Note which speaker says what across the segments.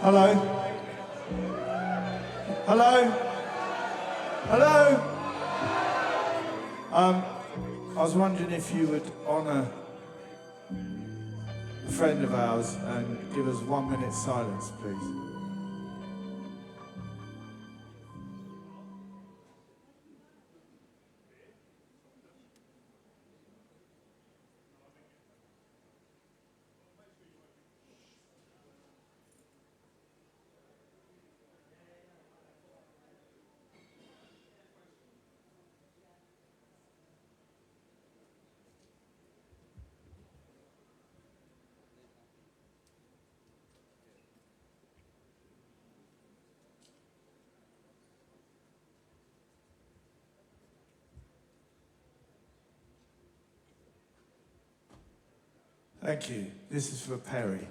Speaker 1: Hello? Hello? Hello? I was wondering if you would honour a friend of ours and give us 1 minute silence, please. Thank you. This is for Perry.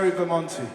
Speaker 1: Gary Vermonti.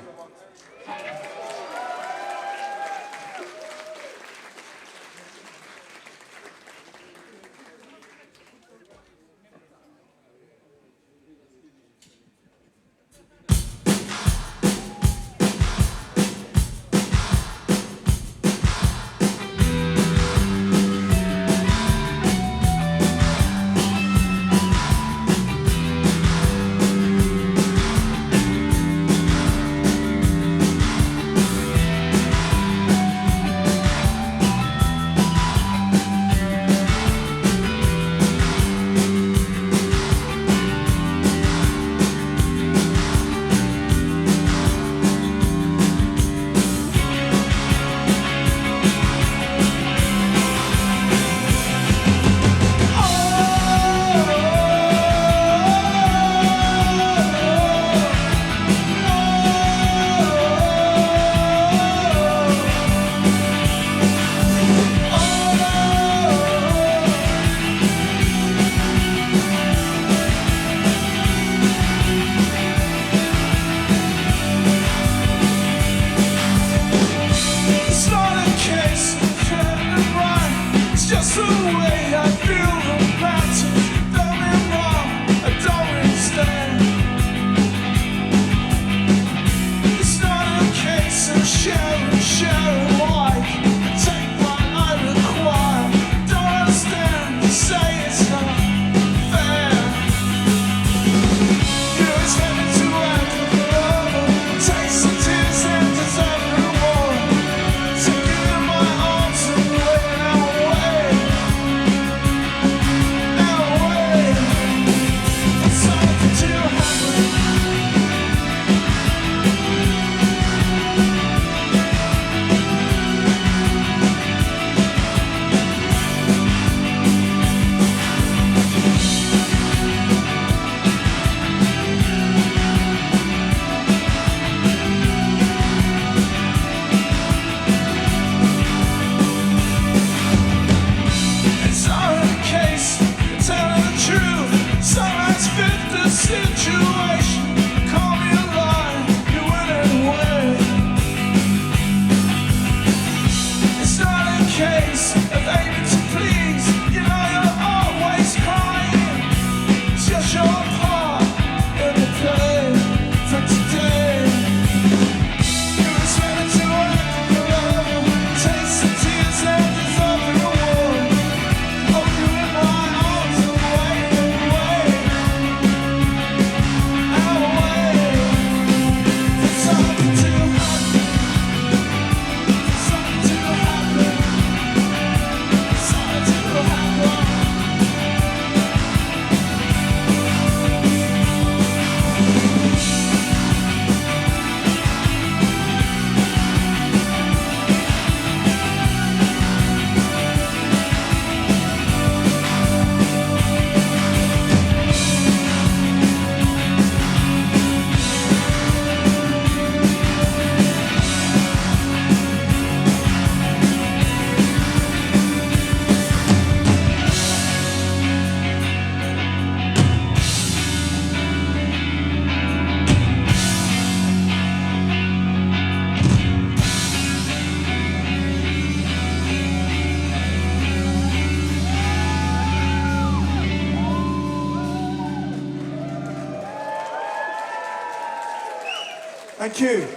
Speaker 1: Thank you.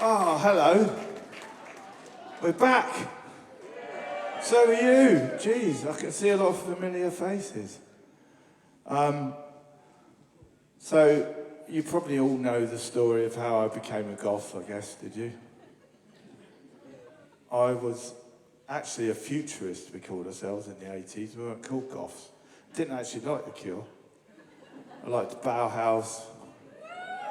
Speaker 1: Oh, hello. We're back. So are you. Jeez, I can see a lot of familiar faces. So you probably all know the story of how I became a goth, I guess, did you? I was actually a futurist, we called ourselves in the 80s. We weren't called goths. Didn't actually like The Cure. I liked Bauhaus.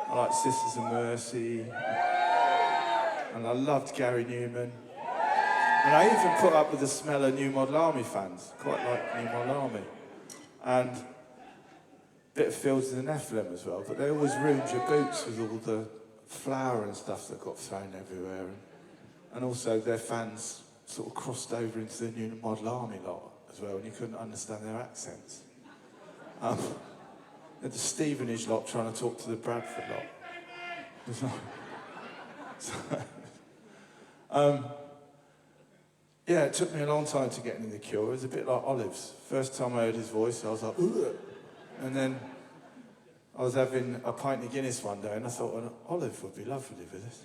Speaker 1: I liked Sisters of Mercy. And I loved Gary Newman. And I even put up with the smell of New Model Army fans. Quite like New Model Army. And a bit of Fields of the Nephilim as well. But they always ruined your boots with all the flour and stuff that got thrown everywhere. And also their fans sort of crossed over into the New Model Army lot as well, and you couldn't understand their accents. The Stevenage lot trying to talk to the Bradford lot. Yeah, it took me a long time to get in The Cure. It was a bit like Olive's. First time I heard his voice, I was like, ugh. And then I was having a pint of Guinness one day, and I thought, well, Olive would be lovely with this.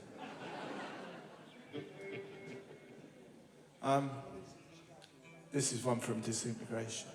Speaker 1: This is one from Disintegration.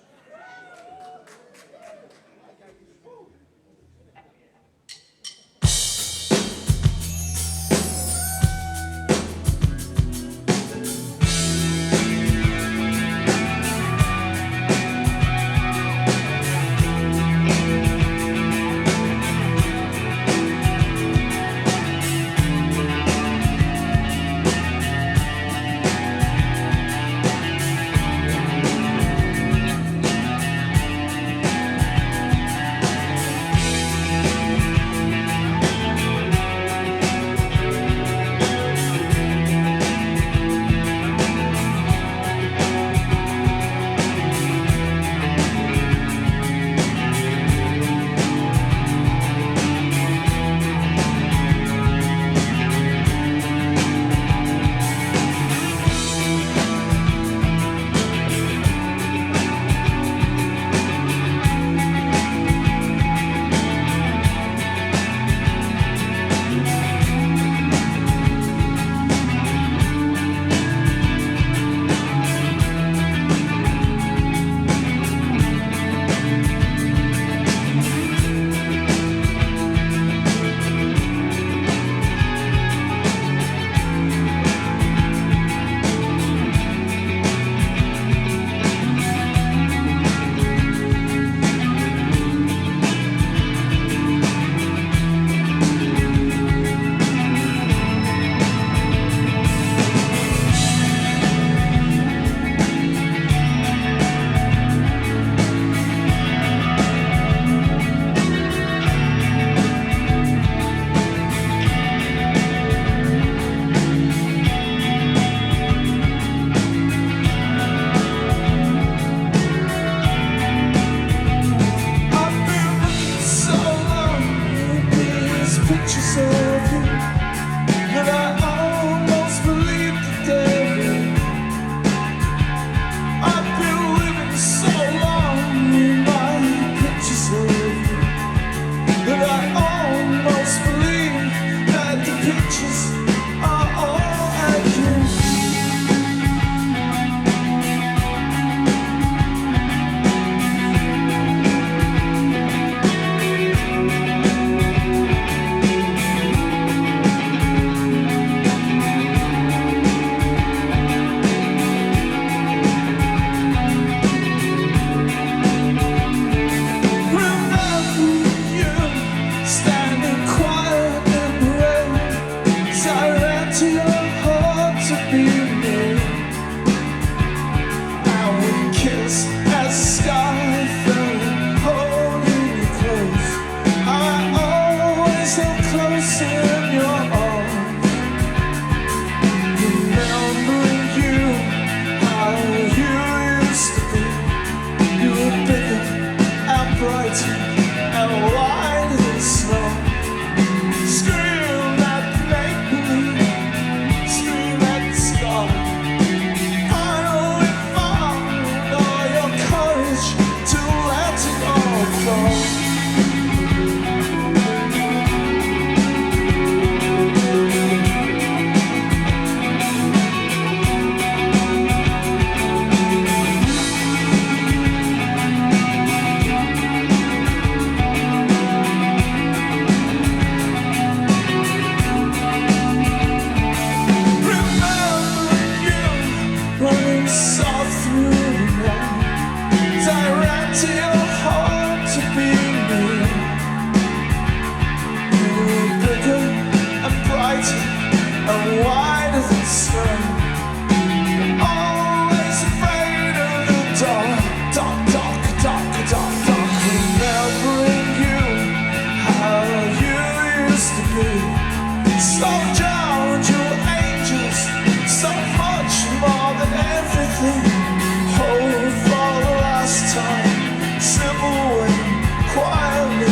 Speaker 2: Quietly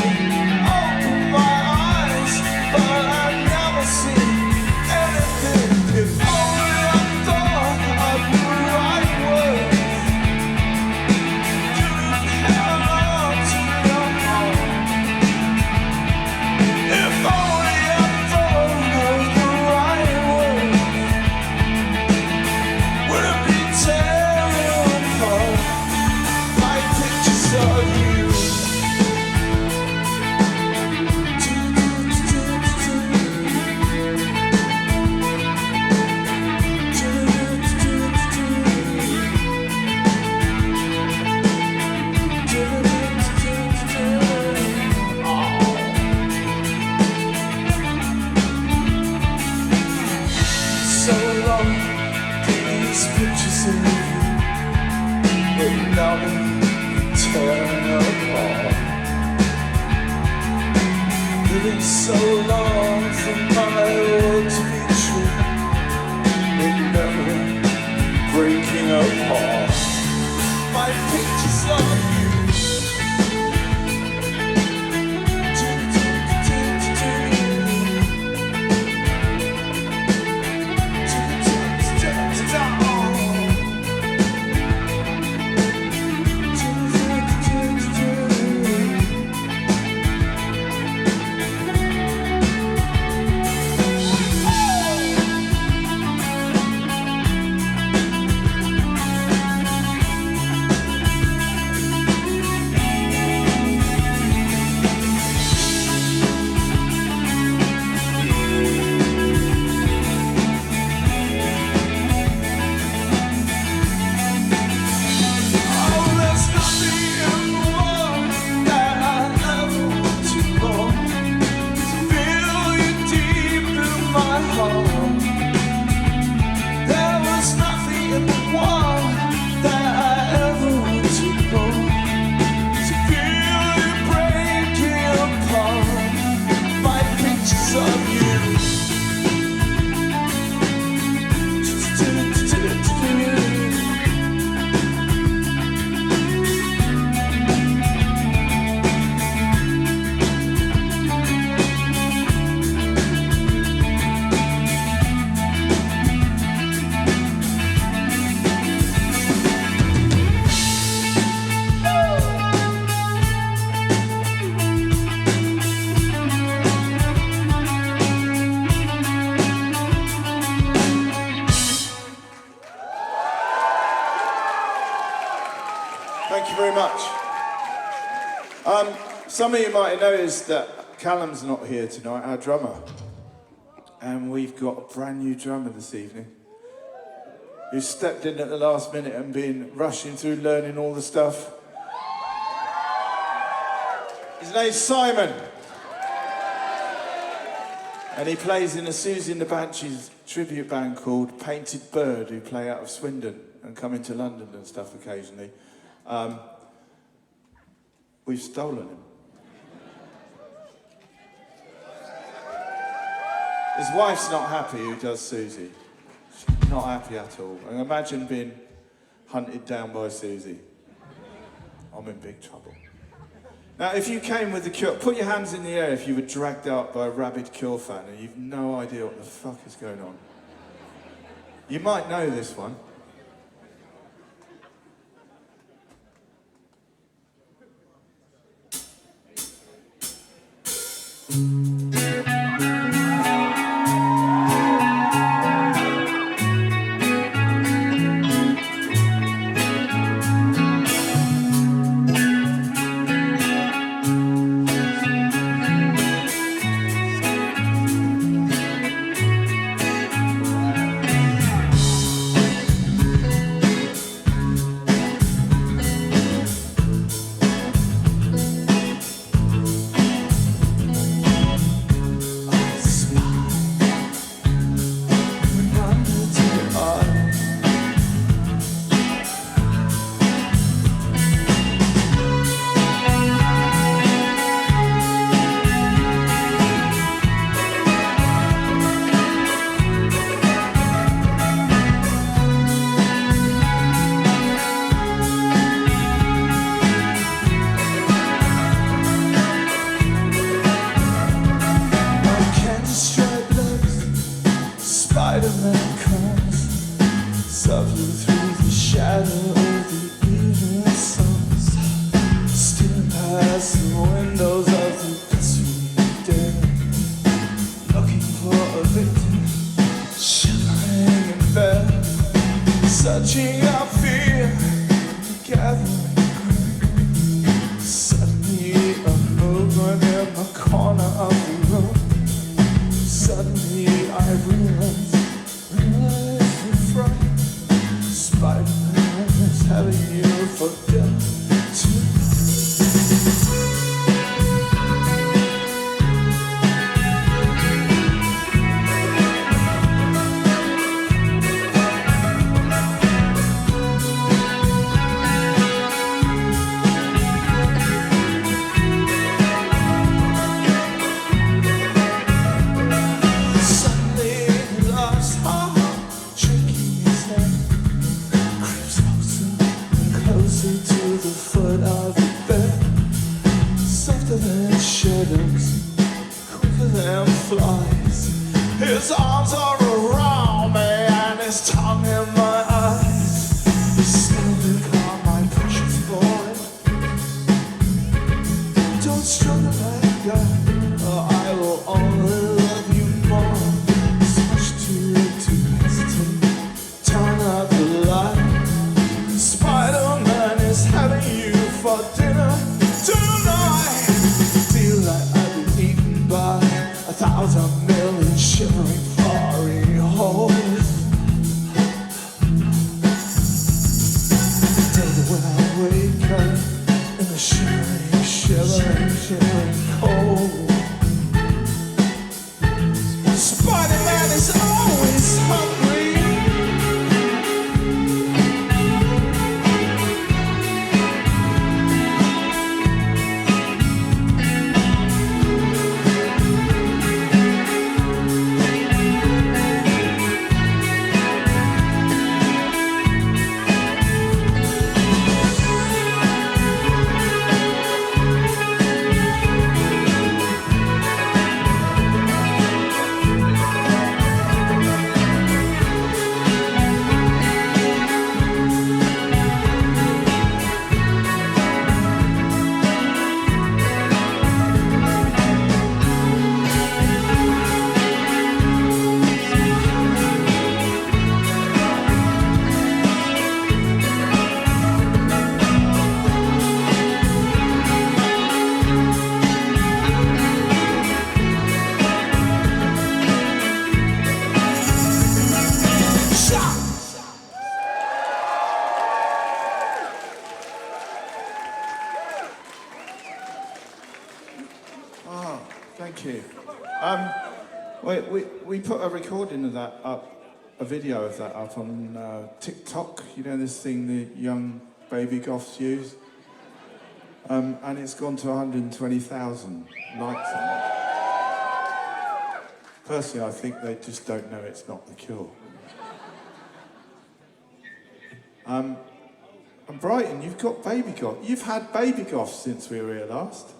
Speaker 2: open my eyes, but I
Speaker 1: These pictures of you, but now they're tearing apart. Living so long for my world to be true, but never breaking apart. My pictures of you. Some of you might have noticed that Callum's not here tonight, our drummer. And we've got a brand new drummer this evening who stepped in at the last minute and been rushing through learning all the stuff. His name's Simon. And he plays in a Susie and the Banshees tribute band called Painted Bird, who play out of Swindon and come into London and stuff occasionally. We've stolen him. His wife's not happy, who does Susie. She's not happy at all. And imagine being hunted down by Susie. I'm in big trouble. Now, if you came with the Cure, put your hands in the air if you were dragged out by a rabid Cure fan and you've no idea what the fuck is going on. You might know this one. Thank you. We put a recording of that up, a video of that up on TikTok. You know this thing the young baby goths use? And it's gone to 120,000 likes on it. Personally, I think they just don't know it's not The Cure. And Brighton, you've got baby goth. You've had baby goths since we were here last.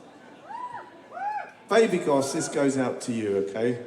Speaker 1: Baby goths, this goes out to you, okay?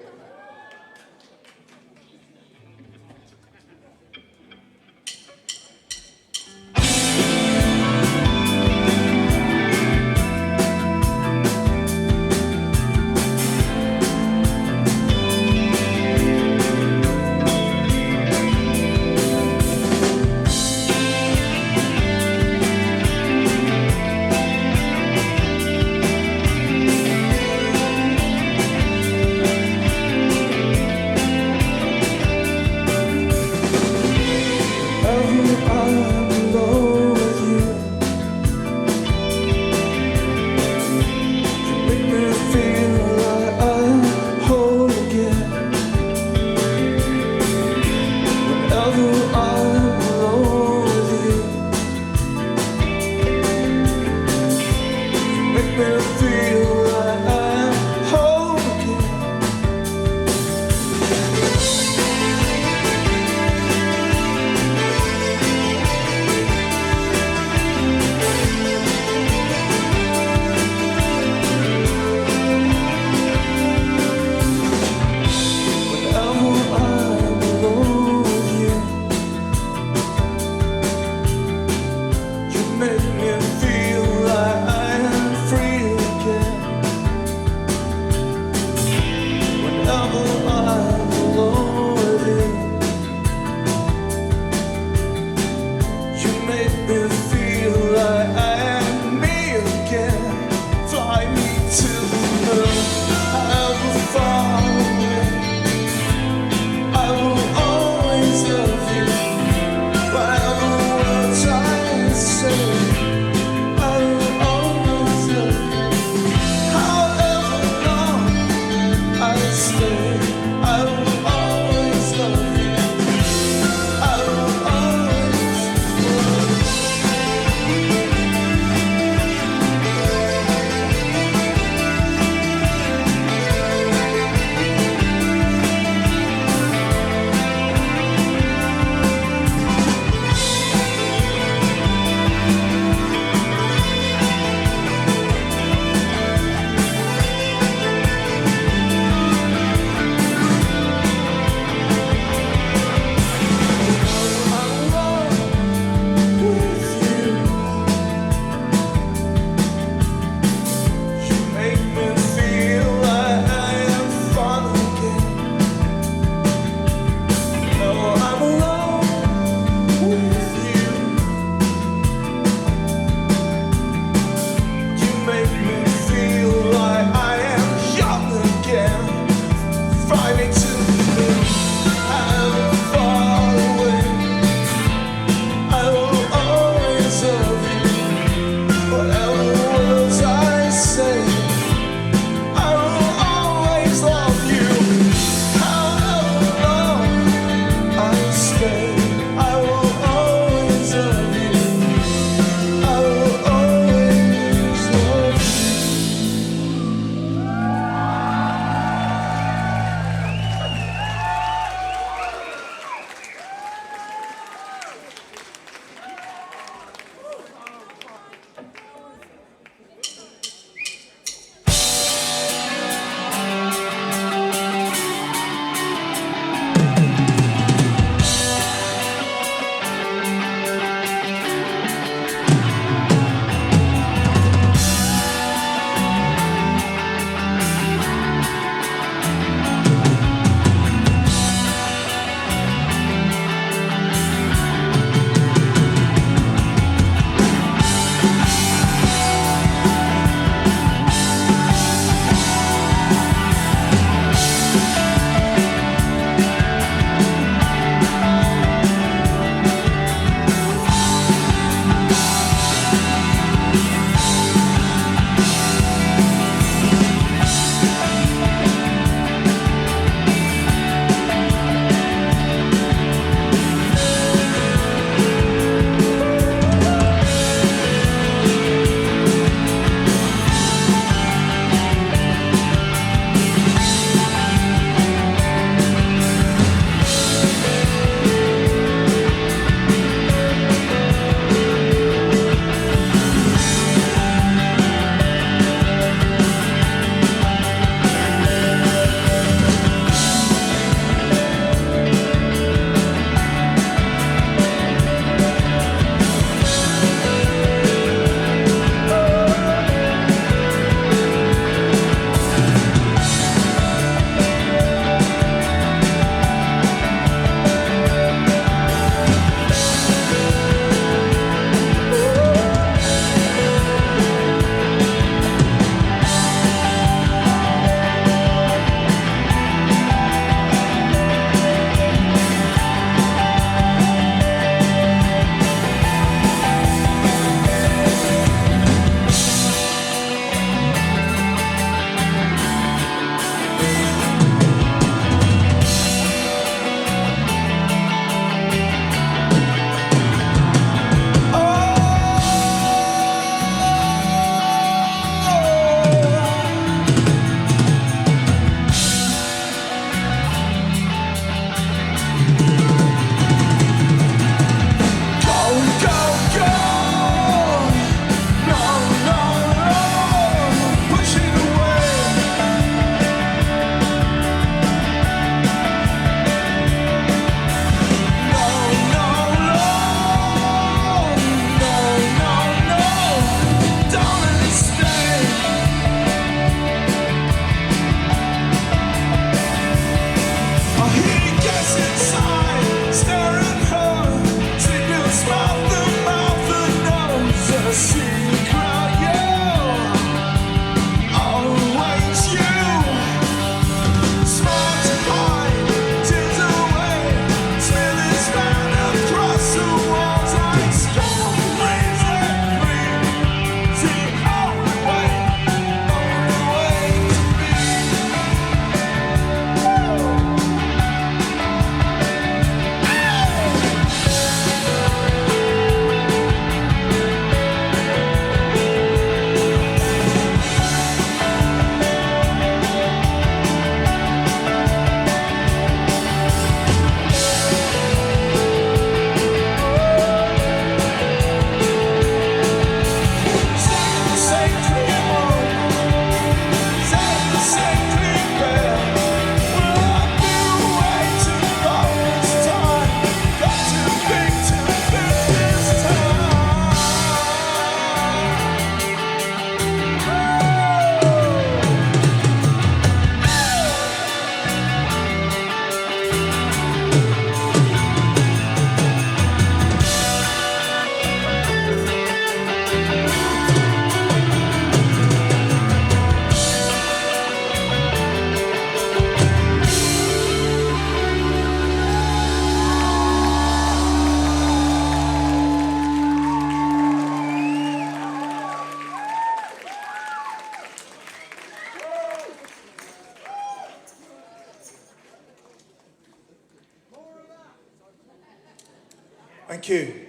Speaker 1: Thank you.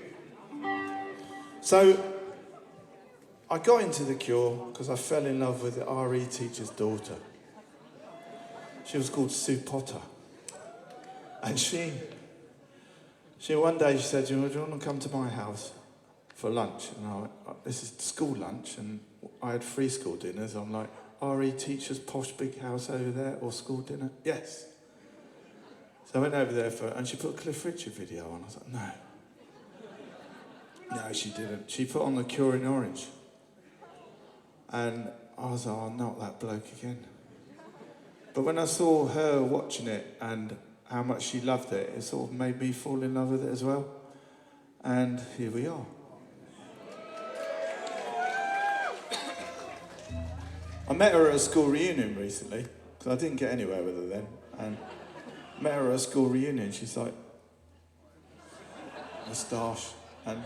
Speaker 1: So, I got into the Cure because I fell in love with the RE teacher's daughter. She was called Sue Potter. And she one day she said, do you want to come to my house for lunch? And I went, this is school lunch, and I had free school dinners. I'm like, RE teacher's posh big house over there, or school dinner? Yes. So I went over there and she put a Cliff Richard video on. I was like, no. No, she didn't. She put on The Cure in Orange. And I was like, oh, not that bloke again. But when I saw her watching it and how much she loved it, it sort of made me fall in love with it as well. And here we are. I met her at a school reunion recently, because I didn't get anywhere with her then. And met her at a school reunion. She's like, moustache. And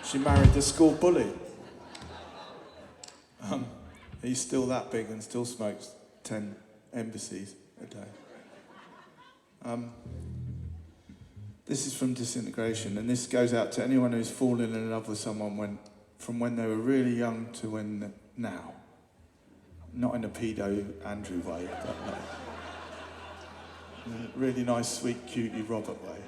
Speaker 1: she married the school bully. He's still that big and still smokes 10 embassies a day. This is from Disintegration, and this goes out to anyone who's fallen in love with someone from when they were really young to when now. Not in a pedo Andrew way, but in a really nice, sweet, cutie Robert way.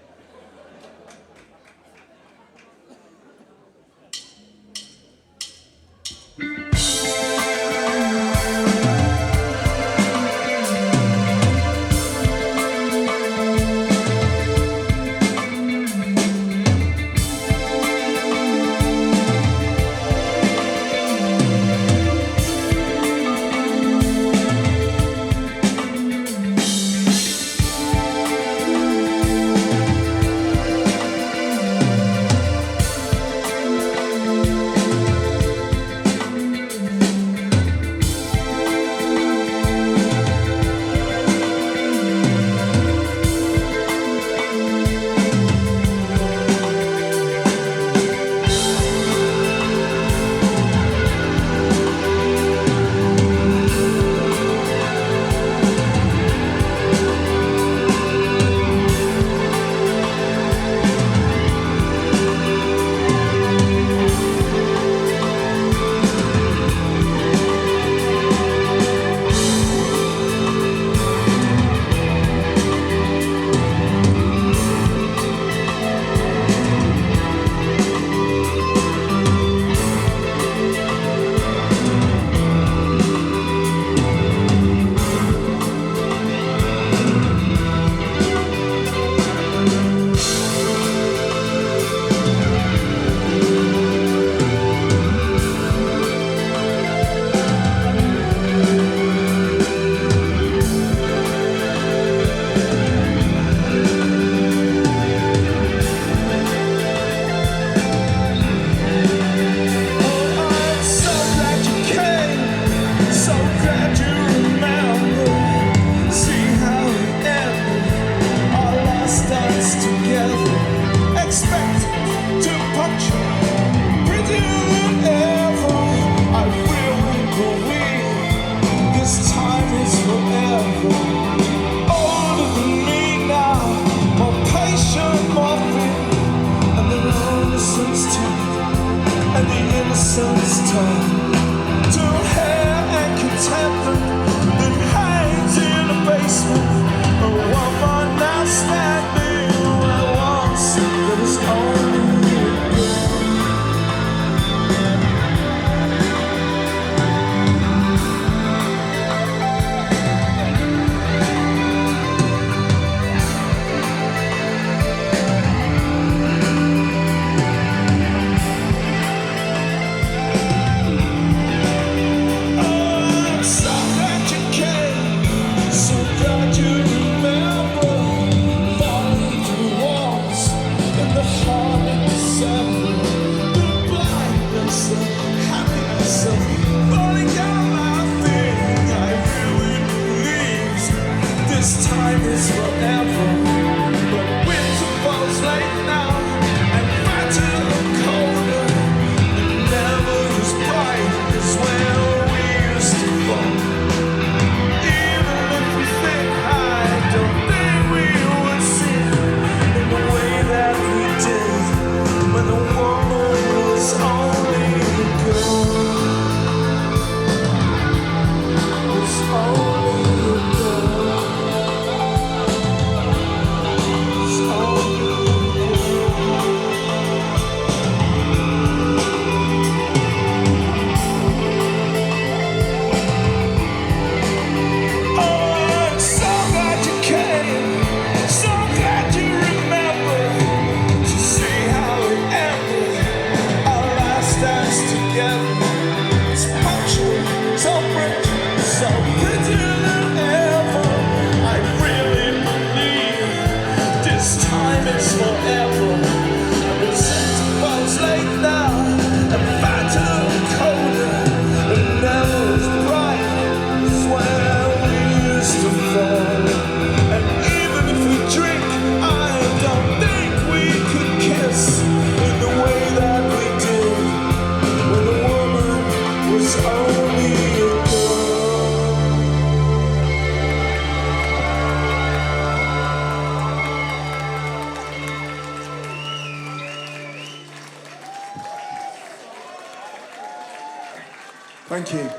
Speaker 1: Thank you.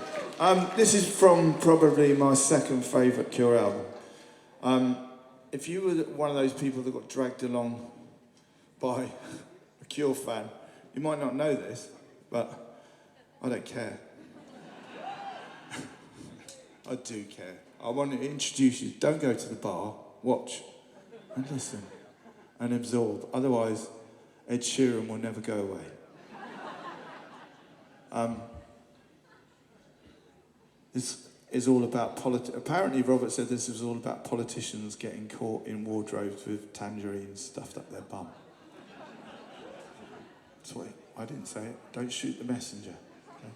Speaker 1: This is from probably my second favourite Cure album. If you were one of those people that got dragged along by a Cure fan, you might not know this, but I don't care. I do care. I want to introduce you. Don't go to the bar. Watch and listen and absorb. Otherwise, Ed Sheeran will never go away. This is all about politics. Apparently, Robert said this was all about politicians getting caught in wardrobes with tangerines stuffed up their bum. That's what I didn't say it. Don't shoot the messenger. Okay?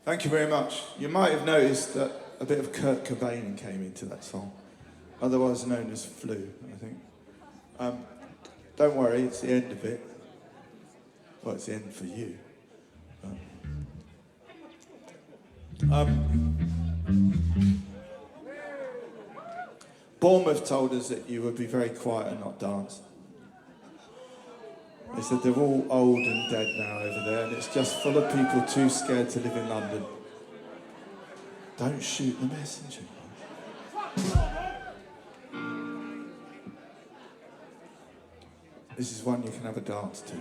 Speaker 1: Thank you very much. You might have noticed that a bit of Kurt Cobain came into that song, otherwise known as Flu, I think. Don't worry, it's the end of it. Well, it's the end for you. Bournemouth told us that you would be very quiet and not dance. They said they're all old and dead now over there, and it's just full of people too scared to live in London. Don't shoot the messenger. This is one you can have a dance to.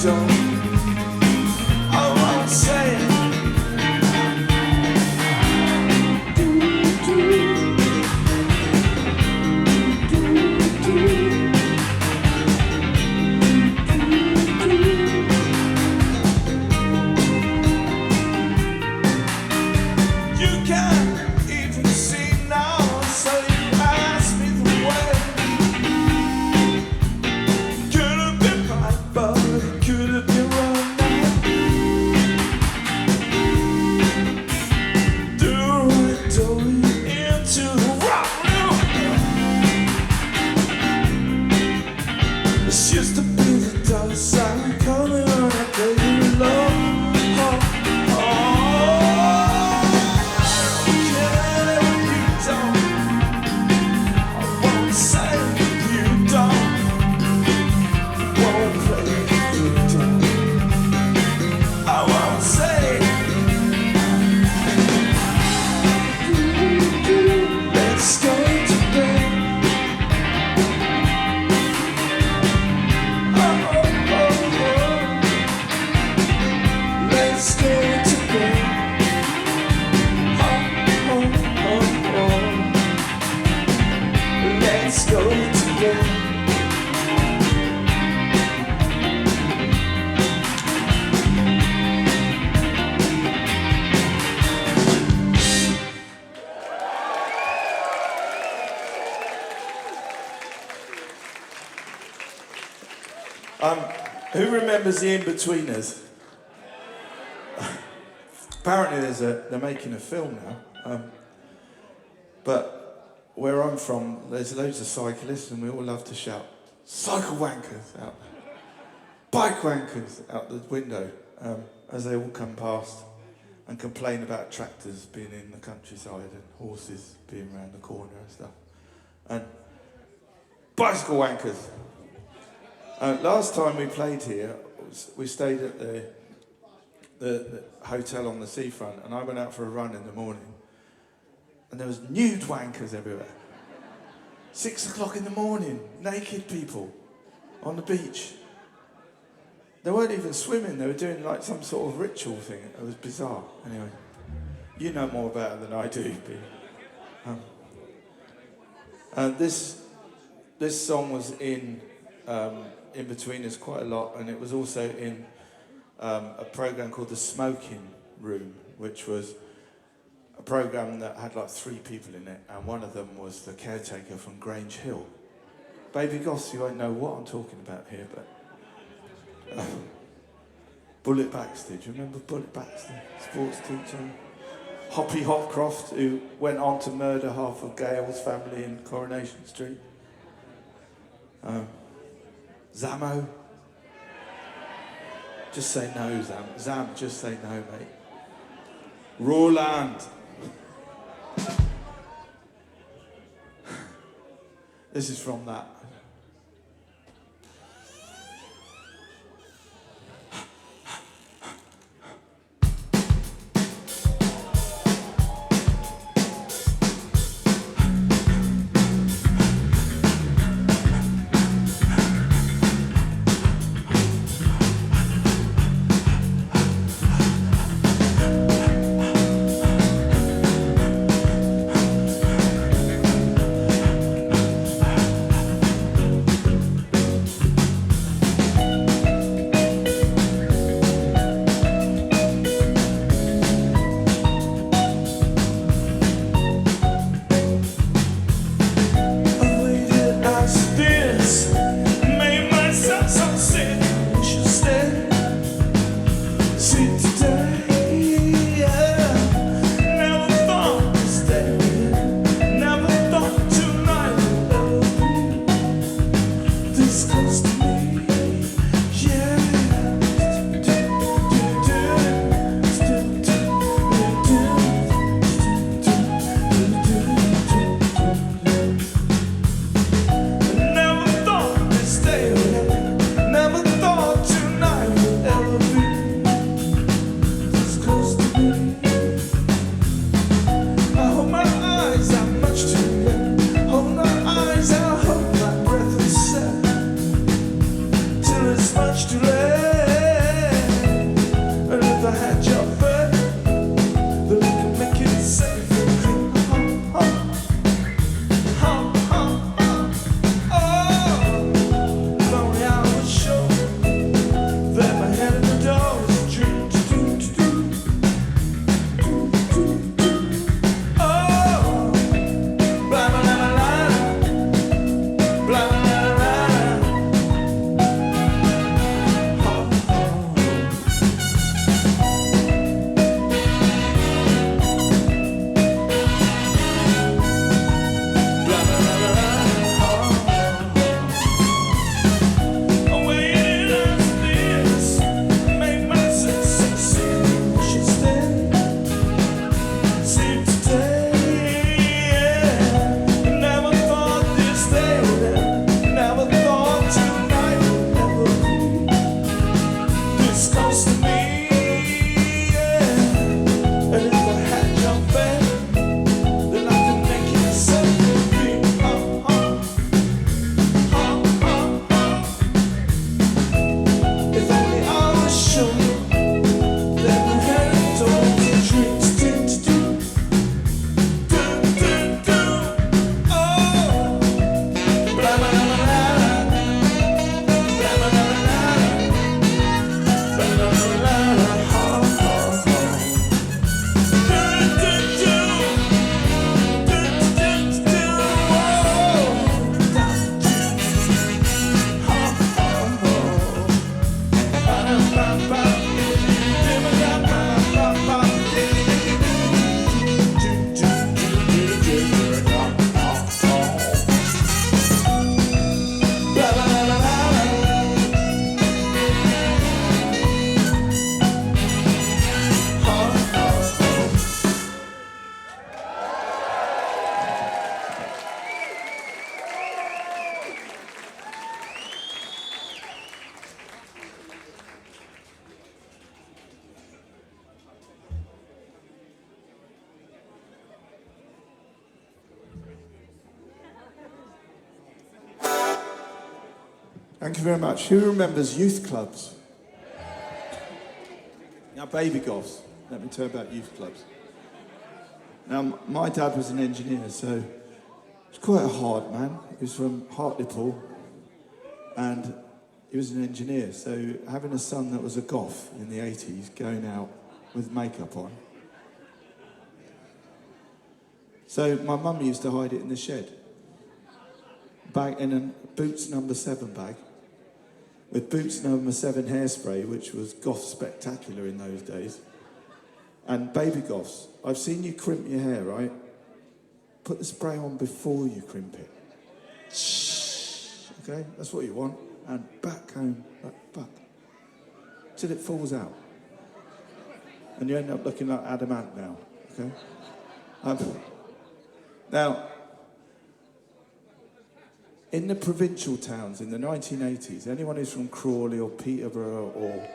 Speaker 1: don't. I won't say it. Who remembers the In-Betweeners? Apparently they're making a film now. But where I'm from, there's loads of cyclists and we all love to shout, cycle wankers out, bike wankers out the window as they all come past and complain about tractors being in the countryside and horses being around the corner and stuff. And bicycle wankers. Last time we played here, we stayed at the hotel on the seafront, and I went out for a run in the morning, and there was nude wankers everywhere. 6 o'clock in the morning, naked people on the beach. They weren't even swimming, they were doing like some sort of ritual thing. It was bizarre. Anyway, you know more about it than I do, B. This song was in between us quite a lot, and it was also in a program called The Smoking Room, which was a program that had like 3 people in it, and one of them was the caretaker from Grange Hill. Baby Goss, you won't know what I'm talking about here, but Bullet Baxter, do you remember Bullet Baxter, sports teacher? Hoppy Hopcroft, who went on to murder half of Gail's family in Coronation Street. Zamo. Just say no, Zam. Zam, just say no, mate. Roland. This is from that. Thank you very much. Who remembers youth clubs? Now, baby goths. Let me tell you about youth clubs. Now, my dad was an engineer, so he was quite a hard man. He was from Hartlepool, and he was an engineer. So having a son that was a goth in the 80s, going out with makeup on. So my mum used to hide it in the shed, bag in a Boots number 7 bag, with Boots number 7 hairspray, which was goth spectacular in those days. And baby goths, I've seen you crimp your hair, right? Put the spray on before you crimp it. Okay, that's what you want. And back home, back, till it falls out. And you end up looking like adamant now, okay? Now, in the provincial towns in the 1980s, anyone who's from Crawley or Peterborough or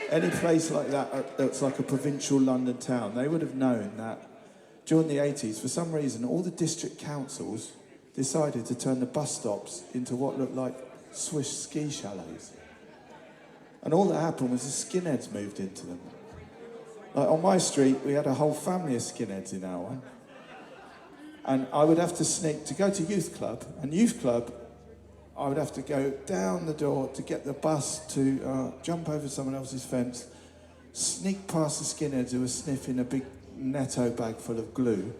Speaker 1: any place like that that's like a provincial London town, they would have known that during the 80s, for some reason, all the district councils decided to turn the bus stops into what looked like Swiss ski chalets. And all that happened was the skinheads moved into them. Like on my street, we had a whole family of skinheads in our one. And I would have to sneak to go to youth club. And youth club, I would have to go down the door to get the bus to jump over someone else's fence, sneak past the skinheads who were sniffing a big Netto bag full of glue,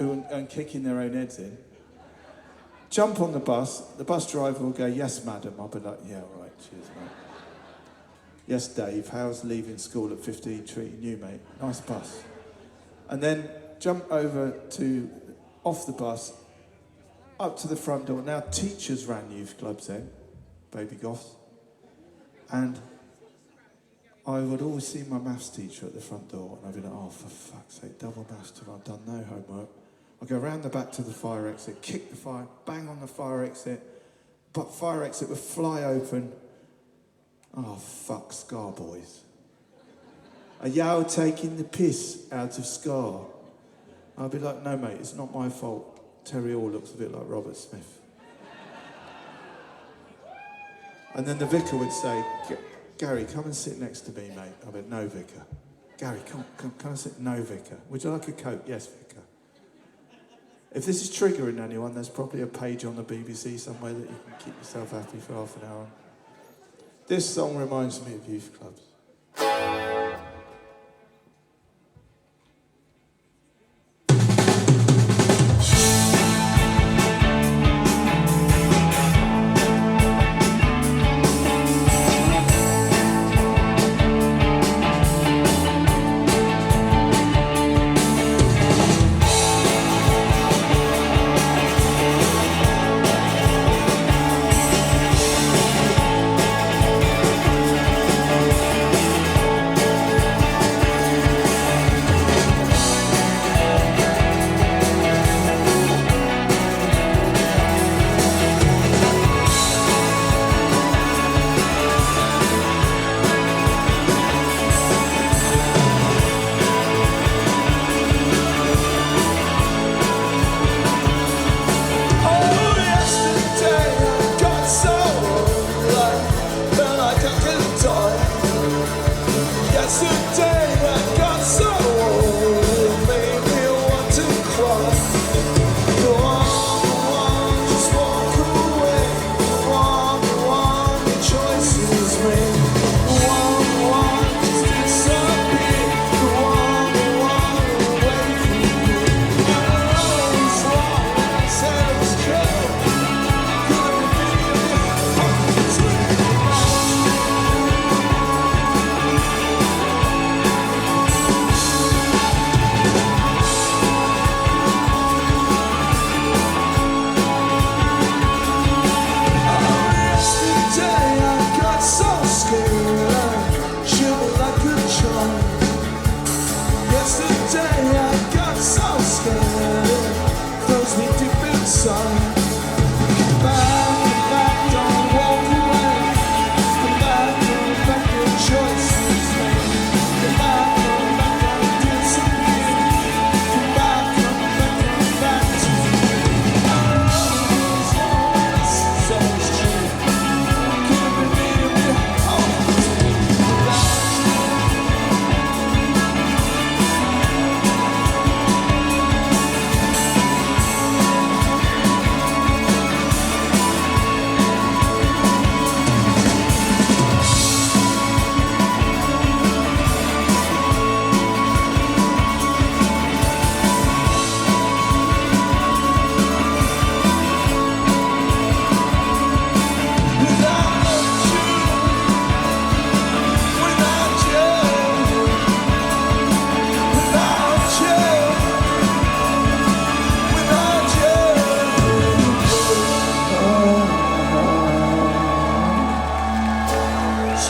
Speaker 1: and kicking their own heads in. Jump on the bus driver will go, "Yes, madam." I'll be like, "Yeah, all right, cheers, mate." "Yes, Dave, how's leaving school at 15 treating you, mate? Nice bus." And then jump over to, off the bus, up to the front door. Now, teachers ran youth clubs then, baby goths. And I would always see my maths teacher at the front door, and I'd be like, "Oh, for fuck's sake, double maths till I've done no homework." I'd go round the back to the fire exit, kick the fire, bang on the fire exit, but fire exit would fly open. "Oh, fuck, Scar boys. Are y'all taking the piss out of Scar?" I'd be like, "No, mate, it's not my fault. Terry Hall looks a bit like Robert Smith." And then the vicar would say, "Gary, come and sit next to me, mate." I'd be like, "No, vicar." "Gary, come and sit." "No, vicar." "Would you like a Coke?" "Yes, vicar." If this is triggering anyone, there's probably a page on the BBC somewhere that you can keep yourself happy for half an hour. This song reminds me of youth clubs.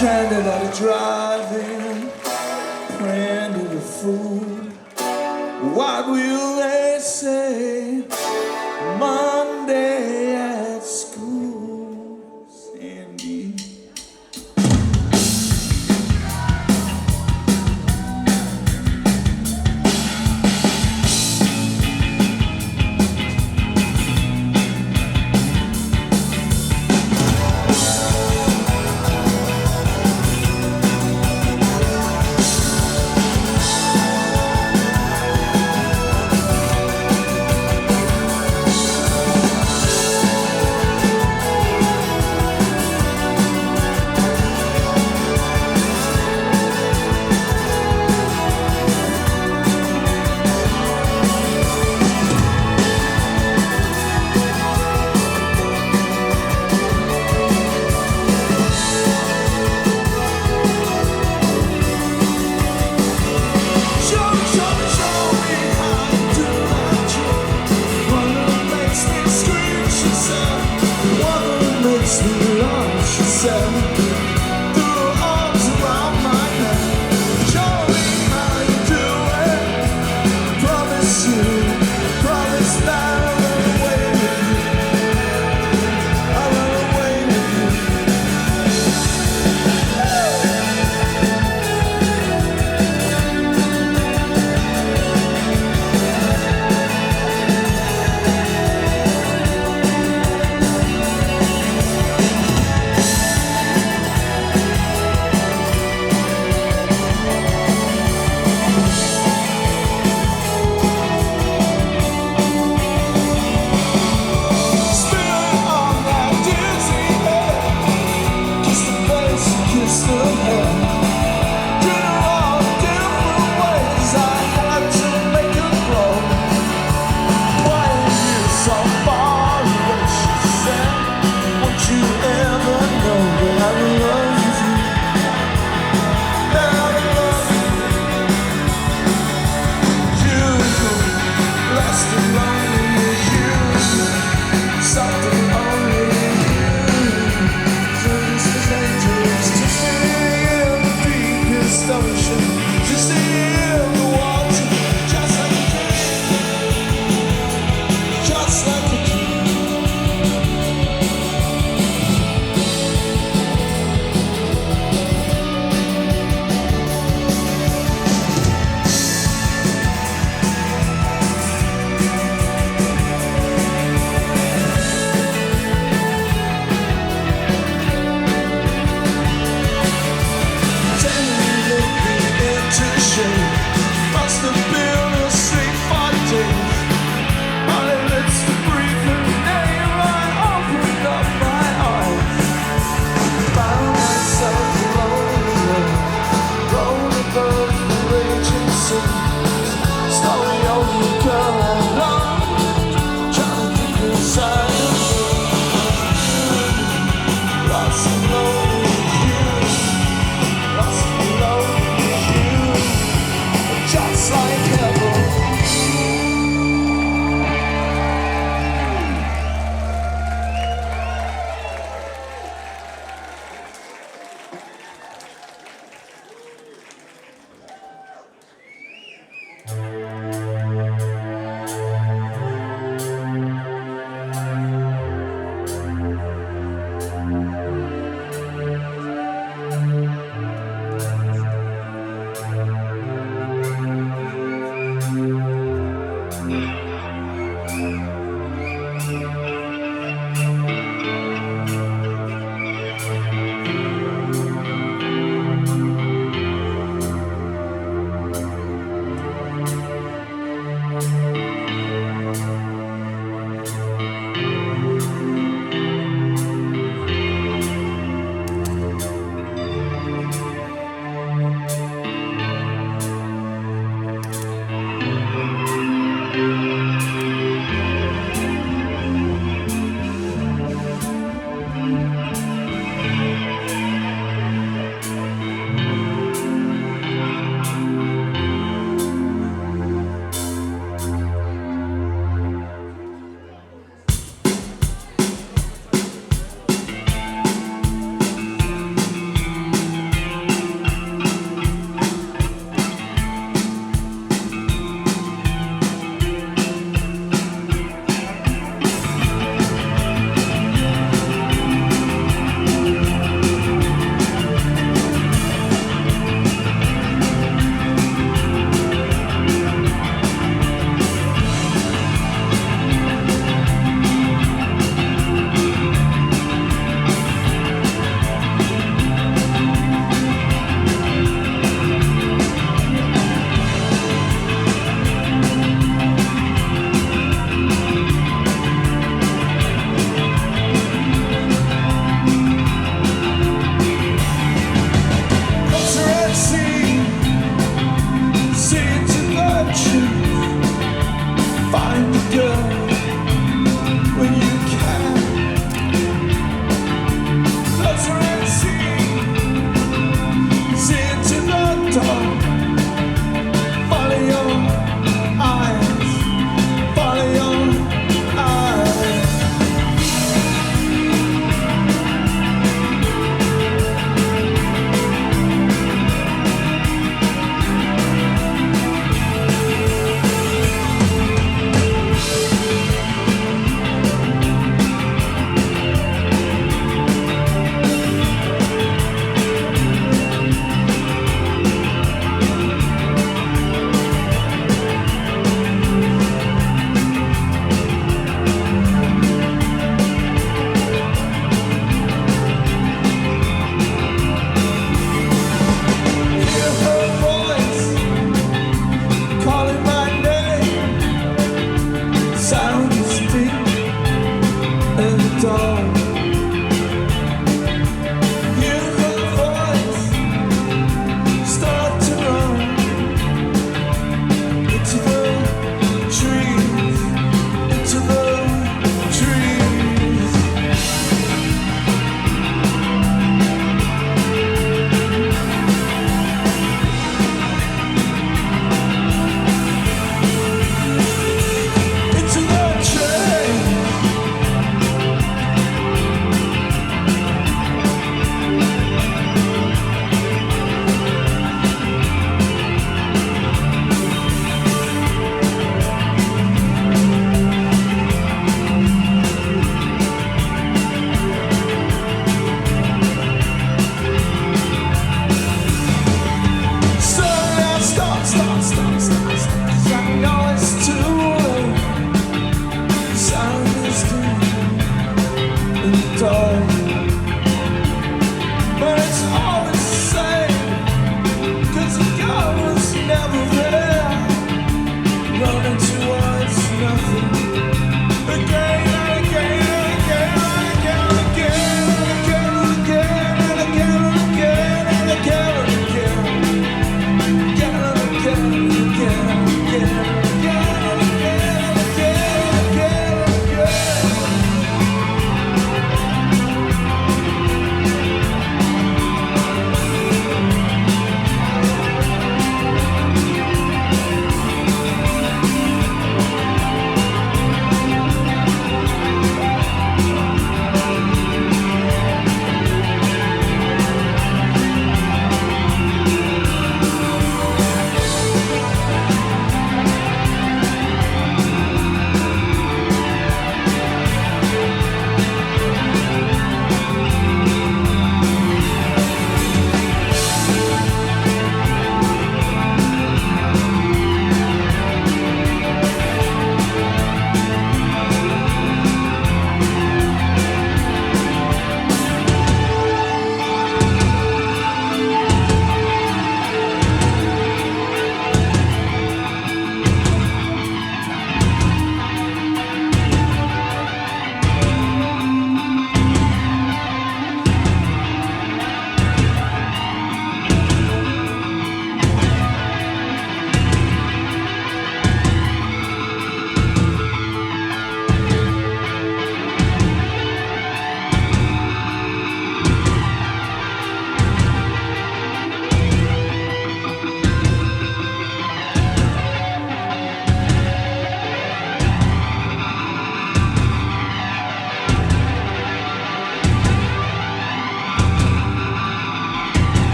Speaker 1: Stranded at a drive-in, praying to the food. What will they say Monday at school? Sandy.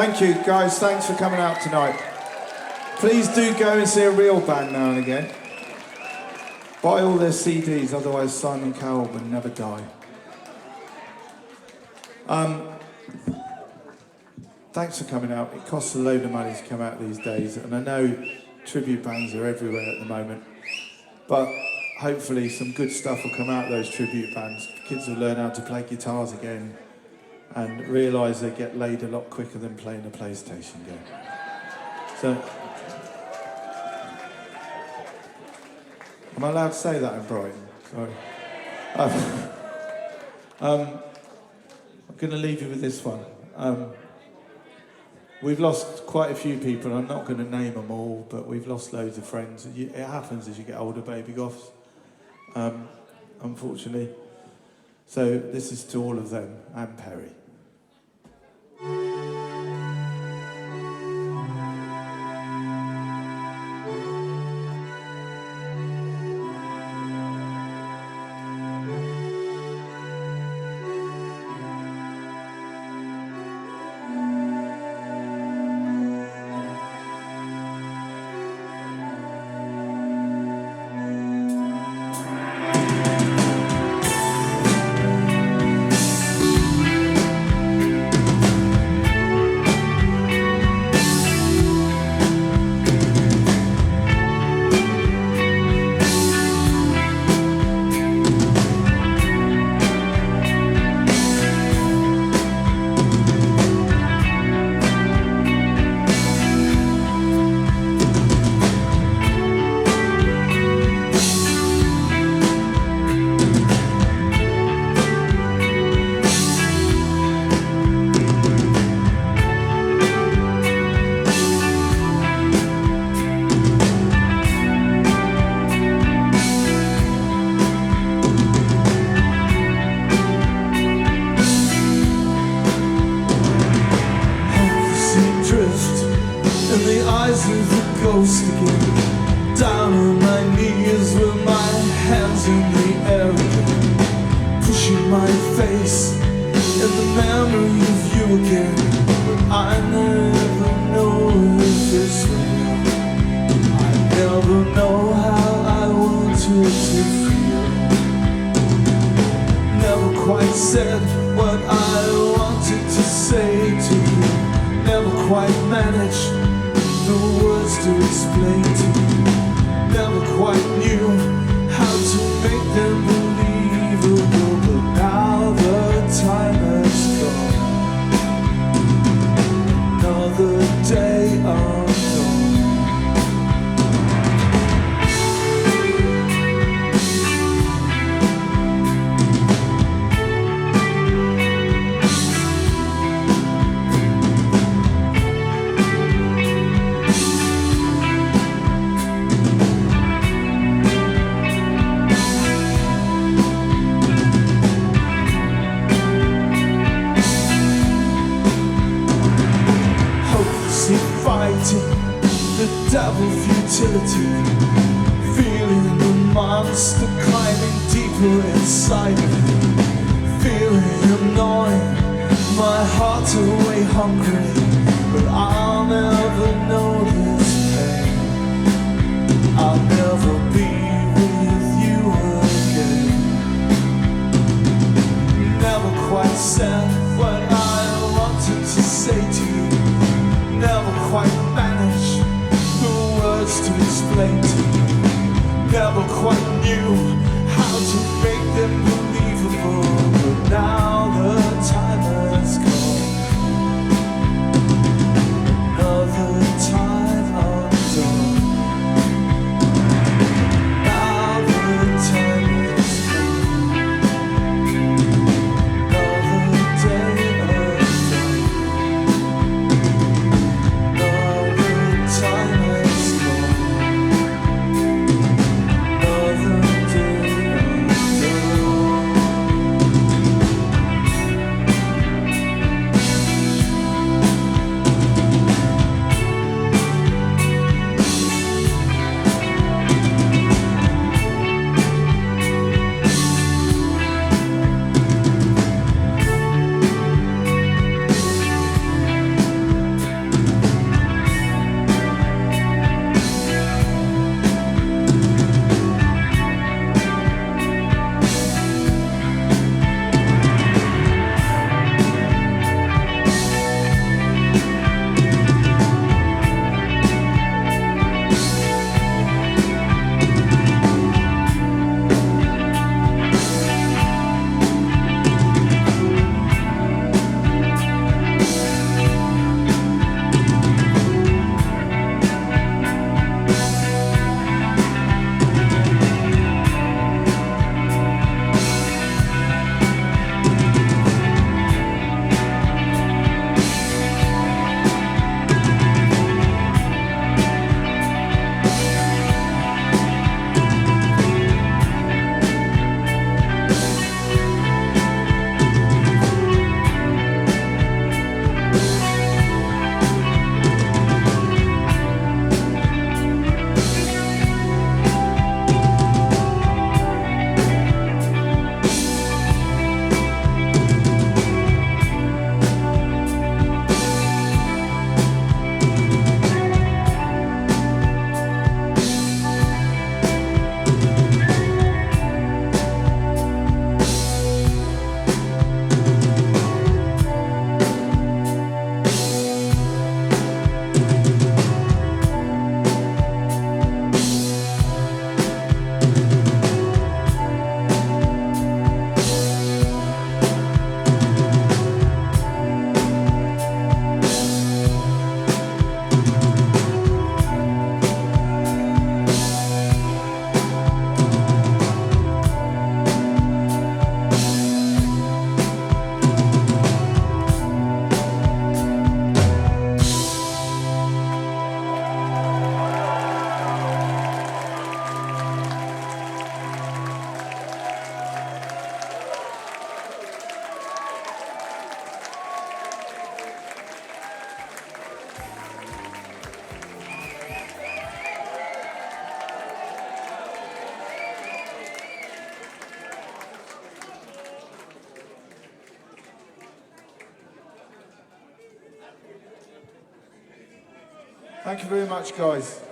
Speaker 1: Thank you, guys. Thanks for coming out tonight. Please do go and see a real band now and again. Buy all their CDs, otherwise Simon Cowell will never die. Thanks for coming out. It costs a load of money to come out these days, and I know tribute bands are everywhere at the moment, but hopefully some good stuff will come out of those tribute bands. Kids will learn how to play guitars again and realise they get laid a lot quicker than playing a PlayStation game. So, am I allowed to say that in Brighton? Sorry. I'm going to leave you with this one. We've lost quite a few people. I'm not going to name them all, but we've lost loads of friends. It happens as you get older, baby goths, unfortunately. So this is to all of them and Perry.
Speaker 2: Time has come, another day.
Speaker 1: Thank you very much, guys.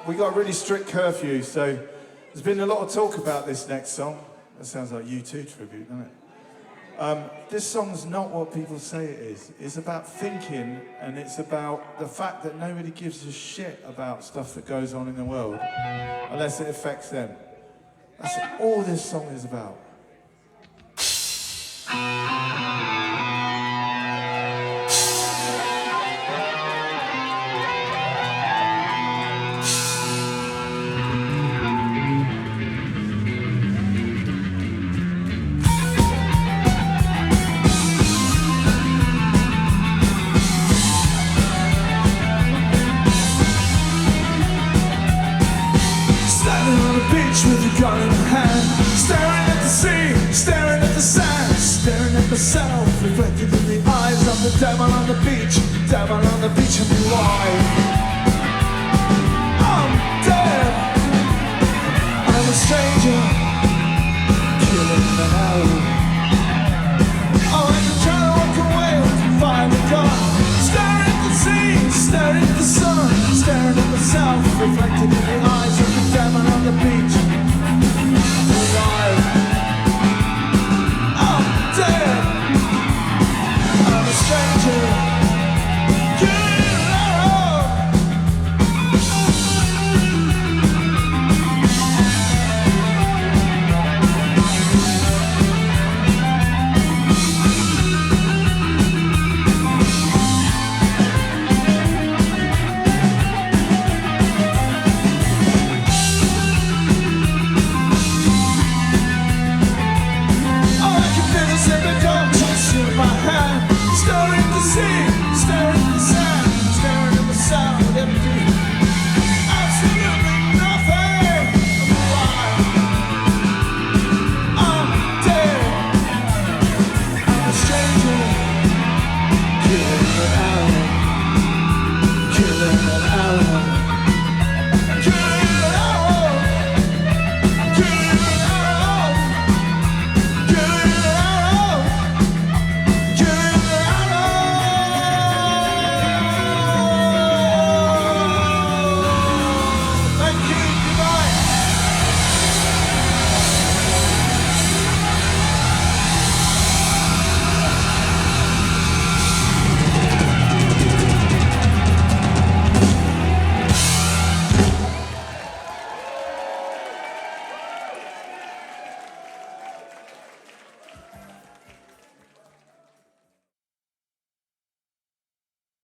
Speaker 1: We got a really strict curfew, so there's been a lot of talk about this next song. That sounds like U2 tribute, doesn't it? This song's not what people say it is. It's about thinking, and it's about the fact that nobody gives a shit about stuff that goes on in the world unless it affects them. That's all this song is about.
Speaker 2: Myself reflected in the eyes of the devil on the beach and my wife.